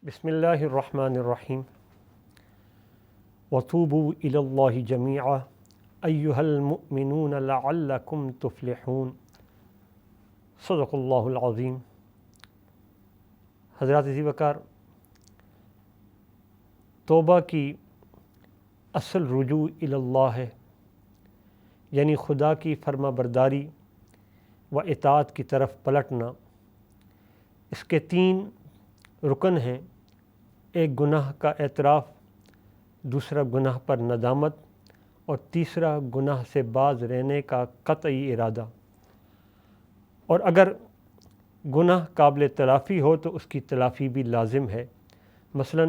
بسم اللہ الرحمن الرحیم وتوبوا الی اللہ جمیعا ایہا المؤمنون لعلکم تفلحون صدق اللہ العظیم۔ حضرات عزیز وقار، توبہ کی اصل رجوع الی اللہ ہے، یعنی خدا کی فرما برداری و اطاعت کی طرف پلٹنا۔ اس کے 3 رکن ہیں: ایک گناہ کا اعتراف، دوسرا گناہ پر ندامت، اور تیسرا گناہ سے باز رہنے کا قطعی ارادہ۔ اور اگر گناہ قابل تلافی ہو تو اس کی تلافی بھی لازم ہے۔ مثلا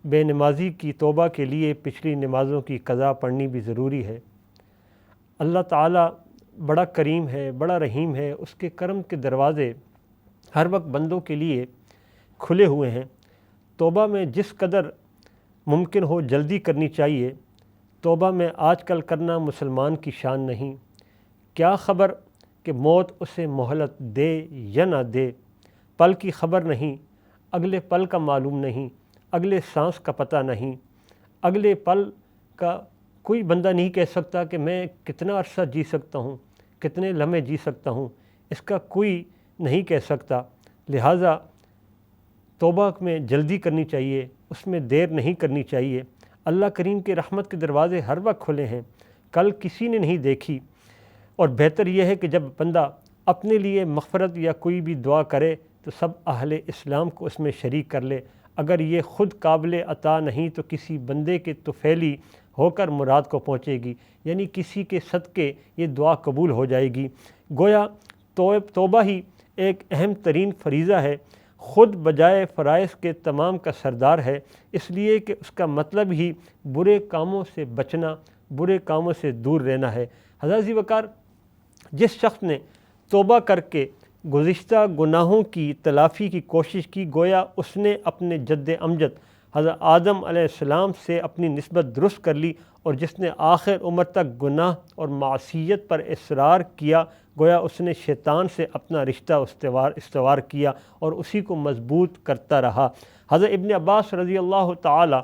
بے نمازی کی توبہ کے لیے پچھلی نمازوں کی قضا پڑھنی بھی ضروری ہے۔ اللہ تعالیٰ بڑا کریم ہے، بڑا رحیم ہے، اس کے کرم کے دروازے ہر وقت بندوں کے لیے کھلے ہوئے ہیں۔ توبہ میں جس قدر ممکن ہو جلدی کرنی چاہیے۔ توبہ میں آج کل کرنا مسلمان کی شان نہیں۔ کیا خبر کہ موت اسے مہلت دے یا نہ دے، پل کی خبر نہیں، اگلے پل کا معلوم نہیں، اگلے سانس کا پتہ نہیں، اگلے پل کا کوئی بندہ نہیں کہہ سکتا کہ میں کتنا عرصہ جی سکتا ہوں، کتنے لمحے جی سکتا ہوں، اس کا کوئی نہیں کہہ سکتا۔ لہٰذا توبہ میں جلدی کرنی چاہیے، اس میں دیر نہیں کرنی چاہیے۔ اللہ کریم کے رحمت کے دروازے ہر وقت کھلے ہیں، کل کسی نے نہیں دیکھی۔ اور بہتر یہ ہے کہ جب بندہ اپنے لیے مغفرت یا کوئی بھی دعا کرے تو سب اہل اسلام کو اس میں شریک کر لے۔ اگر یہ خود قابل عطا نہیں تو کسی بندے کے طفیلی ہو کر مراد کو پہنچے گی، یعنی کسی کے صدقے یہ دعا قبول ہو جائے گی۔ گویا توبہ ہی ایک اہم ترین فریضہ ہے، خود بجائے فرائض کے تمام کا سردار ہے، اس لیے کہ اس کا مطلب ہی برے کاموں سے بچنا، برے کاموں سے دور رہنا ہے۔ حضرات وقار، جس شخص نے توبہ کر کے گزشتہ گناہوں کی تلافی کی کوشش کی، گویا اس نے اپنے جد امجد حضرت آدم علیہ السلام سے اپنی نسبت درست کر لی، اور جس نے آخر عمر تک گناہ اور معصیت پر اصرار کیا، گویا اس نے شیطان سے اپنا رشتہ استوار کیا اور اسی کو مضبوط کرتا رہا۔ حضرت ابن عباس رضی اللہ تعالی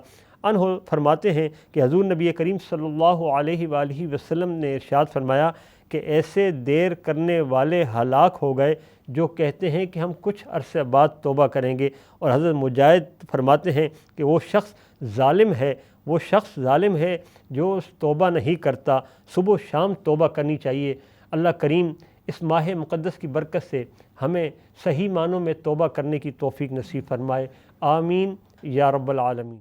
عنہ فرماتے ہیں کہ حضور نبی کریم صلی اللہ علیہ وآلہ وسلم نے ارشاد فرمایا کہ ایسے دیر کرنے والے ہلاک ہو گئے جو کہتے ہیں کہ ہم کچھ عرصے بعد توبہ کریں گے۔ اور حضرت مجاہد فرماتے ہیں کہ وہ شخص ظالم ہے جو توبہ نہیں کرتا۔ صبح و شام توبہ کرنی چاہیے۔ اللہ کریم اس ماہ مقدس کی برکت سے ہمیں صحیح معنوں میں توبہ کرنے کی توفیق نصیب فرمائے۔ آمین یا رب العالمین۔